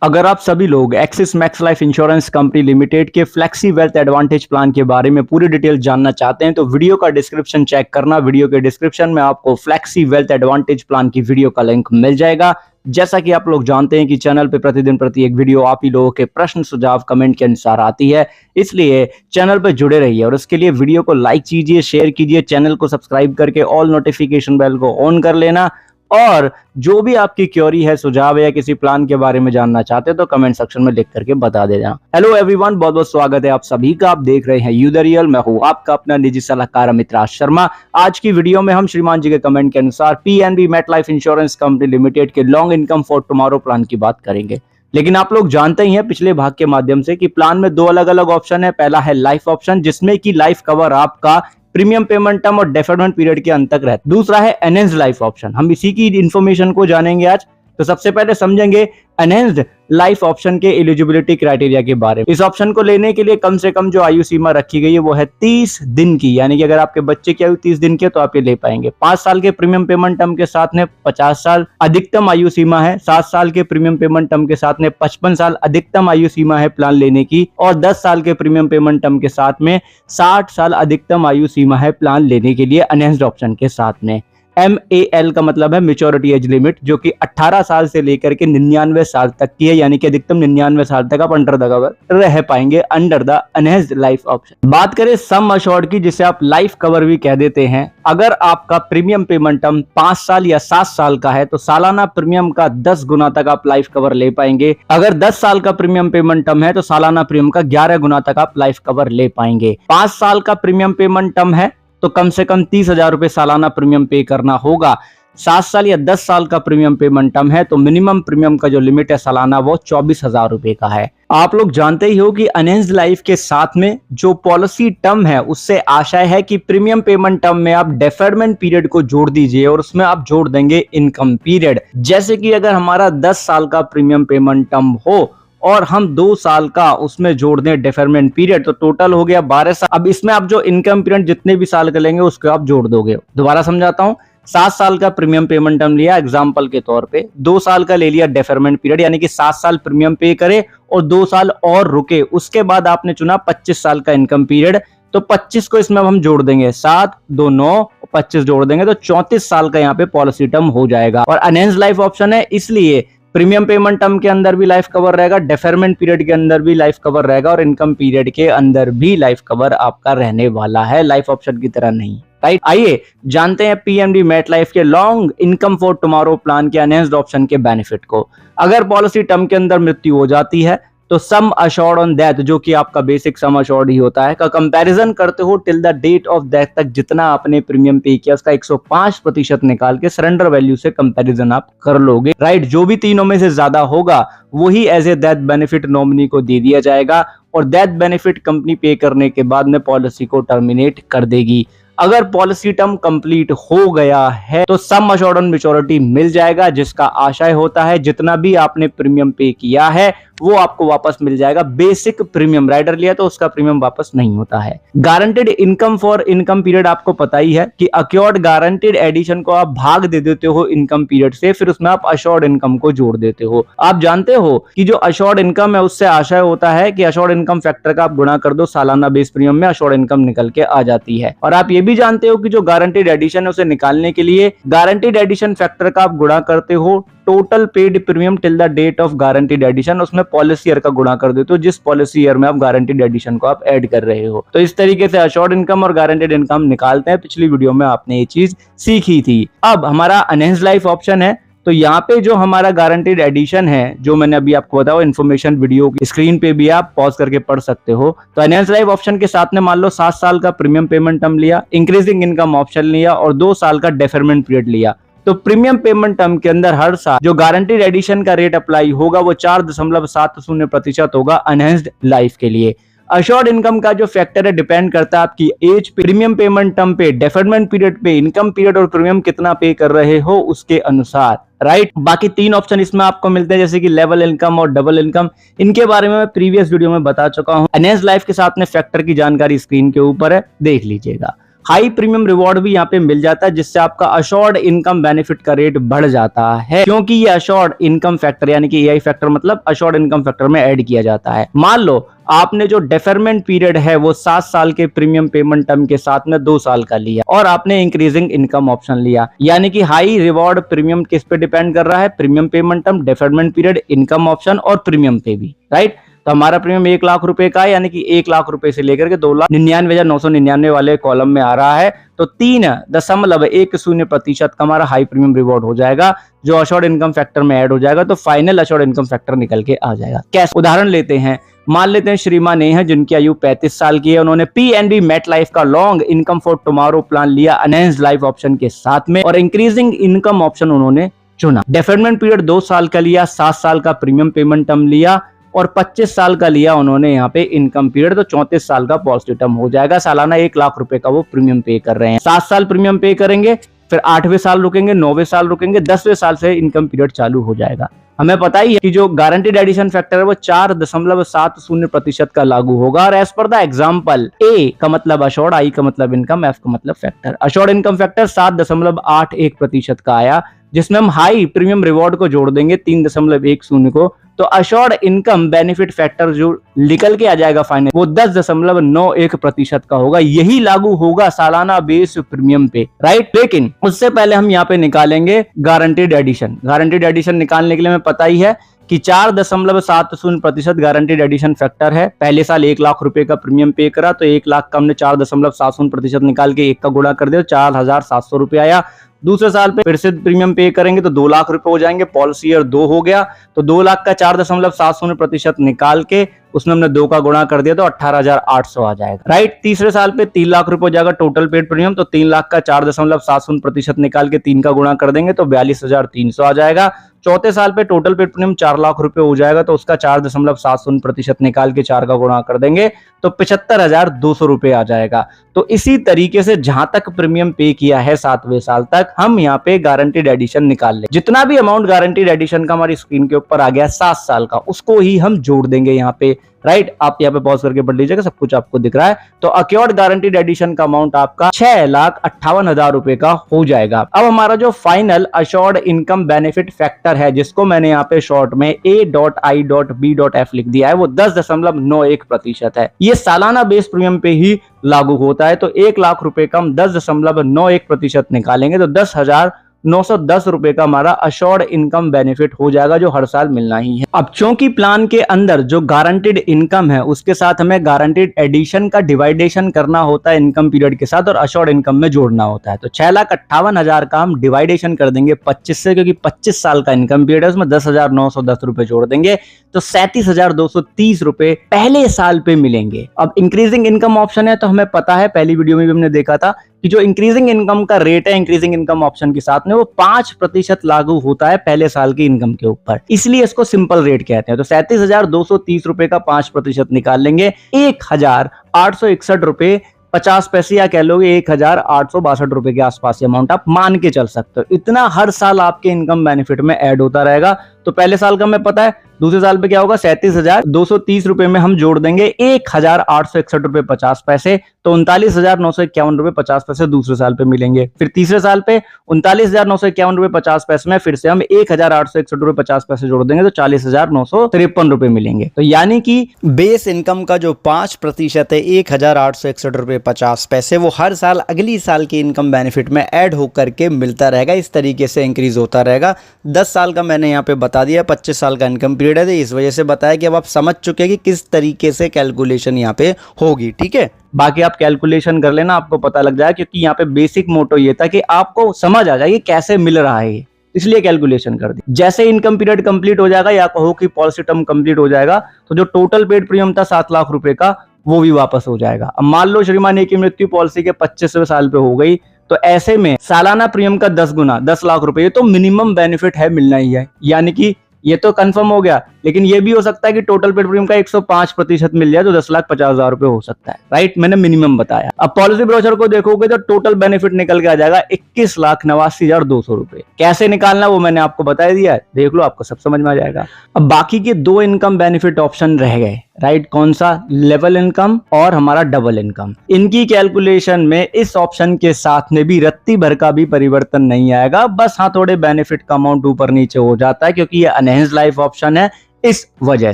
अगर आप सभी लोग axis max life insurance company limited के फ्लेक्सी वेल्थ एडवांटेज प्लान के बारे में पूरी डिटेल जानना चाहते हैं तो वीडियो का डिस्क्रिप्शन चेक करना। वीडियो के डिस्क्रिप्शन में आपको फ्लेक्सी वेल्थ एडवांटेज प्लान की वीडियो का लिंक मिल जाएगा। जैसा कि आप लोग जानते हैं कि चैनल पे प्रतिदिन प्रति एक वीडियो आप ही लोगों के प्रश्न सुझाव कमेंट के अनुसार आती है, इसलिए चैनल पे जुड़े रहिए और उसके लिए वीडियो को लाइक कीजिए, शेयर कीजिए, चैनल को सब्सक्राइब करके ऑल नोटिफिकेशन बेल को ऑन कर लेना। और जो भी आपकी क्वेरी है, सुझाव है या किसी प्लान के बारे में जानना चाहते हैं तो कमेंट सेक्शन में लिख करके बता देना। हेलो एवरीवन, बहुत बहुत स्वागत है आप सभी का। आप देख रहे हैं यू द रियल। मैं हूं आपका अपना निजी सलाहकार अमित राज शर्मा। आज की वीडियो में हम श्रीमान जी के कमेंट के अनुसार PNB Met Life insurance company limited के long income for tomorrow plan की बात करेंगे। लेकिन आप लोग जानते ही हैं पिछले भाग के माध्यम से कि प्लान में दो अलग अलग ऑप्शन है। पहला है लाइफ ऑप्शन, जिसमें कि लाइफ कवर आपका प्रीमियम पेमेंट टर्म और डेफरमेंट पीरियड के अंत तक रहता है। दूसरा है एनहेंस्ड लाइफ ऑप्शन। हम इसी की इन्फॉर्मेशन को जानेंगे आज। तो सबसे पहले समझेंगे एनहेंस्ड लाइफ ऑप्शन के एलिजिबिलिटी क्राइटेरिया के बारे में। इस ऑप्शन को लेने के लिए कम से कम जो आयु सीमा रखी गई है वो है 30 दिन की, यानी कि अगर आपके बच्चे की आयु 30 दिन की है तो आप ये ले पाएंगे। 5 साल के प्रीमियम पेमेंट टर्म के साथ में 50 साल अधिकतम आयु सीमा है। 7 साल के प्रीमियम पेमेंट टर्म के साथ में 55 साल अधिकतम आयु सीमा है प्लान लेने की। और 10 साल के प्रीमियम पेमेंट टर्म के साथ में 60 साल अधिकतम आयु सीमा है प्लान लेने के लिए एनहेंस्ड ऑप्शन के साथ में। MAL का मतलब है मैच्योरिटी एज लिमिट, जो कि 18 साल से लेकर के 99 साल तक की है, यानी कि अधिकतम 99 साल तक आप अंडर द कवर रह पाएंगे under the enhanced life option. बात करें सम अश्योर्ड की, जिसे आप लाइफ कवर भी कह देते हैं। अगर आपका प्रीमियम पेमेंट टर्म 5 साल या 7 साल का है तो सालाना प्रीमियम का 10 गुना तक आप लाइफ कवर ले पाएंगे। अगर 10 साल का प्रीमियम पेमेंट टर्म है तो सालाना प्रीमियम का 11 गुना तक आप लाइफ कवर ले पाएंगे। 5 साल का प्रीमियम पेमेंट टर्म है तो कम से कम 30,000 रुपए सालाना प्रीमियम पे करना होगा। 7 साल या 10 साल का प्रीमियम पेमेंट टर्म है तो मिनिमम प्रीमियम का जो लिमिट है सालाना वो 24,000 रुपए का है। आप लोग जानते ही हो कि एनहेंस्ड लाइफ के साथ में जो पॉलिसी टर्म है उससे आशय है कि प्रीमियम पेमेंट टर्म में आप डेफरमेंट पीरियड को जोड़ दीजिए और उसमें आप जोड़ देंगे इनकम पीरियड। जैसे कि अगर हमारा 10 साल का प्रीमियम पेमेंट टर्म हो और हम 2 साल का उसमें जोड़ दें डेफरमेंट पीरियड तो टोटल हो गया 12 साल। अब इसमें आप जो इनकम पीरियड जितने भी साल का लेंगे उसको आप जोड़ दोगे। दोबारा समझाता हूं। 7 साल का प्रीमियम पेमेंट टर्म लिया एग्जांपल के तौर पे, 2 साल का ले लिया डेफरमेंट पीरियड, यानी कि 7 साल प्रीमियम पे करे और 2 साल और रुके। उसके बाद आपने चुना 25 साल का इनकम पीरियड, तो 25 को इसमें अब हम जोड़ देंगे, 7 2 9 25 जोड़ देंगे तो 34 साल का यहाँ पे पॉलिसी टर्म हो जाएगा। और एनहेंस्ड लाइफ ऑप्शन है इसलिए प्रीमियम पेमेंट टर्म के अंदर भी लाइफ कवर रहेगा, डेफरमेंट पीरियड के अंदर भी लाइफ कवर रहेगा और इनकम पीरियड के अंदर भी लाइफ कवर आपका रहने वाला है, लाइफ ऑप्शन की तरह नहीं। राइट, आइए जानते हैं पीएनबी मेट लाइफ के long income for tomorrow plan के एनहेंस्ड ऑप्शन के बेनिफिट को। अगर पॉलिसी टर्म के अंदर मृत्यु हो जाती है तो सम अश्योर्ड ऑन डेथ, जो कि आपका बेसिक सम अश्योर्ड ही होता है, का कंपैरिजन करते हो till the date of death तक जितना आपने प्रीमियम पे किया उसका 105% निकाल के सरेंडर वैल्यू से कंपैरिजन आप कर लोगे। राइट, जो भी तीनों में से ज्यादा होगा वही as a death benefit nominee को दे दिया जाएगा और डेथ बेनिफिट कंपनी पे करने के बाद में पॉलिसी को टर्मिनेट कर देगी। अगर पॉलिसी टर्म कंप्लीट हो गया है तो सम अश्योर्ड ऑन मैच्योरिटी मिल जाएगा, जिसका आशय होता है जितना भी आपने प्रीमियम पे किया है वो आपको वापस मिल जाएगा। बेसिक प्रीमियम राइडर लिया तो उसका प्रीमियम वापस नहीं होता है। Guaranteed income for income period, आपको पता ही है कि अक्योर्ड गारंटेड एडिशन को आप भाग दे देते हो इनकम पीरियड से, फिर उसमें आप अश्योर्ड इनकम को जोड़ देते हो। आप जानते हो कि जो अश्योर्ड इनकम है उससे आशय होता है कि अश्योर्ड इनकम फैक्टर का आप गुणा कर दो सालाना बेस प्रीमियम में, अश्योर्ड इनकम निकल के आ जाती है। और आप ये भी जानते हो कि जो गारंटेड एडिशन है उसे निकालने के लिए गारंटेड एडिशन फैक्टर का आप गुणा करते हो total paid premium till the date of guaranteed addition, उसमें पॉलिसी ईयर का गुणा कर देते हो जिस पॉलिसी ईयर में आप गारंटेड एडिशन को आप ऐड कर रहे हो। तो इस तरीके से अश्योर्ड इनकम और गारंटेड इनकम निकालते हैं। पिछली वीडियो में आपने ये चीज सीखी थी। अब हमारा एनहेंस्ड लाइफ ऑप्शन है तो यहाँ पे जो हमारा गारंटेड एडिशन है जो मैंने अभी आपको बताया, इन्फॉर्मेशन वीडियो की स्क्रीन पे भी आप पॉज करके पढ़ सकते हो। तो एनहेंस्ड लाइफ ऑप्शन के साथ में मान लो 7 साल का प्रीमियम पेमेंट टर्म लिया, इंक्रीजिंग इनकम ऑप्शन लिया और 2 साल का डेफरमेंट पीरियड लिया, तो प्रीमियम पेमेंट टर्म के अंदर हर साल जो गारंटेड एडिशन का रेट अप्लाई होगा वो 4.70% होगा एनहेंस्ड लाइफ के लिए। अश्योर्ड इनकम का जो फैक्टर है डिपेंड करता है आपकी एज पे, प्रीमियम पेमेंट टर्म पे, डेफरमेंट पीरियड पे, इनकम पीरियड और प्रीमियम कितना पे कर रहे हो उसके अनुसार। राइट, बाकी 3 ऑप्शन इसमें आपको मिलते हैं जैसे कि लेवल इनकम और डबल इनकम। इनके बारे में मैं प्रीवियस वीडियो में बता चुका हूं। एनहेंस्ड लाइफ के साथ में फैक्टर की जानकारी स्क्रीन के ऊपर है, देख लीजिएगा। हाई प्रीमियम रिवॉर्ड भी यहाँ पे मिल जाता है, जिससे आपका अश्योर्ड इनकम बेनिफिट का रेट बढ़ जाता है, क्योंकि ये अश्योर्ड इनकम फैक्टर यानी कि एआई फैक्टर मतलब अश्योर्ड इनकम फैक्टर में ऐड किया जाता है। मान लो आपने जो डेफरमेंट पीरियड है वो 7 साल के प्रीमियम पेमेंट टर्म के साथ में 2 साल का लिया और आपने इंक्रीजिंग इनकम ऑप्शन लिया, यानी कि हाई रिवॉर्ड प्रीमियम किस पे डिपेंड कर रहा है, premium payment term, deferment period, income option और प्रीमियम पे भी, राइट। तो हमारा प्रीमियम 1 लाख रुपए का है, यानी कि 1 लाख रुपए से लेकर के 2,99,999 वाले कॉलम में आ रहा है, तो 3.10% का हमारा हाई प्रीमियम रिवॉर्ड हो जाएगा, जो अश्योर्ड इनकम फैक्टर में ऐड हो जाएगा, तो फाइनल अश्योर्ड इनकम फैक्टर निकल के आ जाएगा। कैसे उदाहरण लेते हैं, मान लेते हैं श्रीमान ए है जिनकी आयु 35 साल की है, उन्होंने पीएनबी मेट लाइफ का long income for tomorrow plan लिया एनहेंस्ड लाइफ ऑप्शन के साथ में, और इंक्रीजिंग इनकम ऑप्शन उन्होंने चुना। डेफरमेंट पीरियड 2 साल का लिया, 7 साल का प्रीमियम पेमेंट टर्म लिया और 25 साल का लिया उन्होंने यहाँ पे इनकम पीरियड, तो 34 साल का पॉजिटिव टर्म हो जाएगा। सालाना 1 लाख रुपए का वो प्रीमियम पे कर रहे हैं। 7 साल प्रीमियम पे करेंगे, फिर 8वें साल रुकेंगे, 9वें साल रुकेंगे, 10वें साल से इनकम पीरियड चालू हो जाएगा। हमें पता ही है कि जो गारंटीड एडिशन फैक्टर है वो 4.70% का लागू होगा, और एज पर द एग्जांपल ए का मतलब अश्योर्ड, आई का मतलब इनकम, एफ का मतलब फैक्टर। अश्योर्ड इनकम फैक्टर 7.81% का आया, जिसमें हम हाई प्रीमियम रिवॉर्ड को जोड़ देंगे 3.10 को, तो अश्योर्ड इनकम बेनिफिट फैक्टर जो निकल के आ जाएगा फाइनल, वो 10.91% का होगा। यही लागू होगा सालाना बेस प्रीमियम पे, राइट। लेकिन उससे पहले हम यहाँ पे निकालेंगे गारंटीड एडिशन। गारंटीड एडिशन निकालने के लिए हमें पता ही है कि 4.70% गारंटीड एडिशन फैक्टर है। पहले साल 1 लाख रुपए का प्रीमियम पे करा, तो 1 लाख का हमने 4.70% निकाल के 1 का गुणा कर दिया, 4,700 रुपए आया। दूसरे साल पे फिर से प्रीमियम पे करेंगे तो 2 लाख रुपए हो जाएंगे, पॉलिसी ईयर 2 हो गया, तो 2 लाख का 4.70% निकाल के उसमें हमने 2 का गुणा कर दिया, तो 18,800 आ जाएगा, राइट। तीसरे साल पे 3 लाख रुपए हो जाएगा टोटल पेड प्रीमियम, तो 3 लाख का 4.70% निकाल के 3 का गुणा कर देंगे तो 42,300 आ जाएगा। चौथे साल पे टोटल पेड प्रीमियम 4 लाख रुपए हो जाएगा, तो उसका 4.70% निकाल के 4 का गुणा कर देंगे तो 75,200 रुपए आ जाएगा। तो इसी तरीके से जहां तक प्रीमियम पे किया है 7वें साल तक, हम यहाँ पे गारंटीड एडिशन निकाल ले। जितना भी अमाउंट गारंटीड एडिशन का हमारी स्क्रीन के ऊपर आ गया 7 साल का, उसको ही हम जोड़ देंगे यहाँ पे, राइट। आप यहाँ पे पॉज करके पढ़ लीजिएगा, सब कुछ आपको दिख रहा है। तो अक्योर्ड गारंटीड एडिशन का अमाउंट आपका 6,58,000 रुपए का हो जाएगा। अब हमारा जो final assured income benefit factor है, जिसको मैंने यहाँ पे शॉर्ट में A.I.B.F लिख दिया है, वो 10.91% है। ये सालाना बेस प्रीमियम पे ही लागू होता है। तो 1 लाख रुपए का हम 10.91% निकालेंगे तो 10,910 रुपए का हमारा अश्योर्ड इनकम बेनिफिट हो जाएगा, जो हर साल मिलना ही है। अब चूंकि प्लान के अंदर जो गारंटीड इनकम है उसके साथ हमें गारंटीड एडिशन का डिवाइडेशन करना होता है इनकम पीरियड के साथ, और अश्योर्ड इनकम में जोड़ना होता है। तो 6,58,000 का हम डिवाइडेशन कर देंगे 25 से, क्योंकि 25 साल का इनकम पीरियड है, उसमें 10,910 रुपए जोड़ देंगे तो 37,230 रुपए पहले साल पे मिलेंगे। अब इंक्रीजिंग इनकम ऑप्शन है, तो हमें पता है, पहली वीडियो में भी हमने देखा था कि जो इंक्रीजिंग इनकम का रेट है इंक्रीजिंग इनकम ऑप्शन के साथ में, वो 5% लागू होता है पहले साल की इनकम के ऊपर, इसलिए इसको सिंपल रेट कहते हैं। तो 37,230 रुपए का 5% निकाल लेंगे, 1,861 रुपए 50 पैसे, या कह लोगे 1,862 रुपए के आसपास अमाउंट आप मान के चल सकते हो। इतना हर साल आपके इनकम बेनिफिट में ऐड होता रहेगा। तो पहले साल का हमें पता है, दूसरे साल पे क्या होगा, 37,230 रुपए में हम जोड़ देंगे 1,861 रुपए 50 पैसे, तो 39,951 रुपए 50 पैसे दूसरे साल पे मिलेंगे। फिर तीसरे साल पे 39,951 रुपए 50 पैसे में फिर से हम 1,861 रुपए 50 पैसे जोड़ देंगे, तो 40,953 रुपए मिलेंगे। तो यानी कि बेस इनकम का जो 5% है 1,861 रुपए 50 पैसे, वो हर साल अगली साल की इनकम बेनिफिट में ऐड होकर के मिलता रहेगा। इस तरीके से इंक्रीज होता रहेगा। 10 साल का मैंने यहाँ पे बता दिया, 25 साल का इनकम पीरियड है, इस वजह से बताया कि अब आप समझ चुके हैं कि किस तरीके से कैलकुलेशन यहाँ पे होगी, ठीक है। बाकी आप कैलकुलेशन कर लेना, आपको पता लग जाए, क्योंकि यहाँ पे बेसिक मोटो ये था कि आपको समझ आ जाए कि कैसे मिल रहा है, इसलिए कैलकुलेशन कर दी। जैसे इनकम पीरियड कंप्लीट हो जाएगा या कहो कि पॉलिसी टर्म कंप्लीट हो जाएगा, तो जो टोटल पेड प्रीमियम था 7 लाख रुपए का, वो भी वापस हो जाएगा। अब मान लो श्रीमान ए की मृत्यु पॉलिसी के 25वें साल पे हो गई, तो ऐसे में सालाना प्रीमियम का 10 गुना 10 लाख रुपए, ये तो मिनिमम बेनिफिट है, मिलना ही है। यानी कि ये तो कंफर्म हो गया, लेकिन ये भी हो सकता है कि टोटल पेड प्रीमियम का 105% मिल जाए तो 10,50,000 रुपए हो सकता है, राइट। मैंने मिनिमम बताया। अब पॉलिसी ब्रोशर को देखोगे तो टोटल बेनिफिट निकल के आ जाएगा 21,89,200 रुपए। कैसे निकालना वो मैंने आपको बता दिया है, देख लो, आपको सब समझ में आ जाएगा। अब बाकी के 2 इनकम बेनिफिट ऑप्शन रह गए, राइट। कौन सा? लेवल इनकम और हमारा डबल इनकम। इनकी कैलकुलेशन में इस ऑप्शन के साथ में भी रत्ती भर का भी परिवर्तन नहीं आएगा, बस हाँ थोड़े बेनिफिट का अमाउंट ऊपर नीचे हो जाता है क्योंकि ये एनहेंस लाइफ ऑप्शन है, इस वजह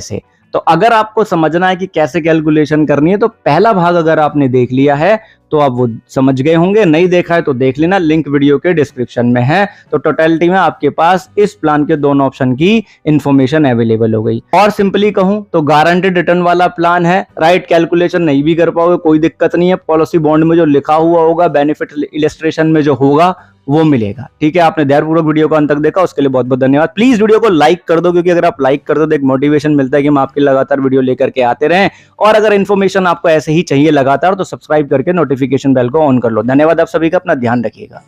से। तो अगर आपको समझना है कि कैसे कैलकुलेशन करनी है तो पहला भाग अगर आपने देख लिया है तो आप वो समझ गए होंगे, नहीं देखा है तो देख लेना, लिंक वीडियो के डिस्क्रिप्शन में है। तो टोटलिटी में आपके पास इस प्लान के दोनों ऑप्शन की इंफॉर्मेशन अवेलेबल हो गई। और सिंपली कहूं तो गारंटेड रिटर्न वाला प्लान है, राइट। कैलकुलेशन नहीं भी कर पाओगे कोई दिक्कत नहीं है, पॉलिसी बॉन्ड में जो लिखा हुआ होगा, बेनिफिट इलस्ट्रेशन में जो होगा वो मिलेगा, ठीक है। आपने ध्यानपूर्वक वीडियो को अंत तक देखा, उसके लिए बहुत बहुत धन्यवाद। प्लीज वीडियो को लाइक कर दो, क्योंकि अगर आप लाइक कर दो तो एक मोटिवेशन मिलता है कि हम आपकी लगातार वीडियो लेकर के आते रहें। और अगर इन्फॉर्मेशन आपको ऐसे ही चाहिए लगातार तो सब्सक्राइब करके नोटिफिकेशन बेल को ऑन कर लो। धन्यवाद आप सभी का, अपना ध्यान रखिएगा।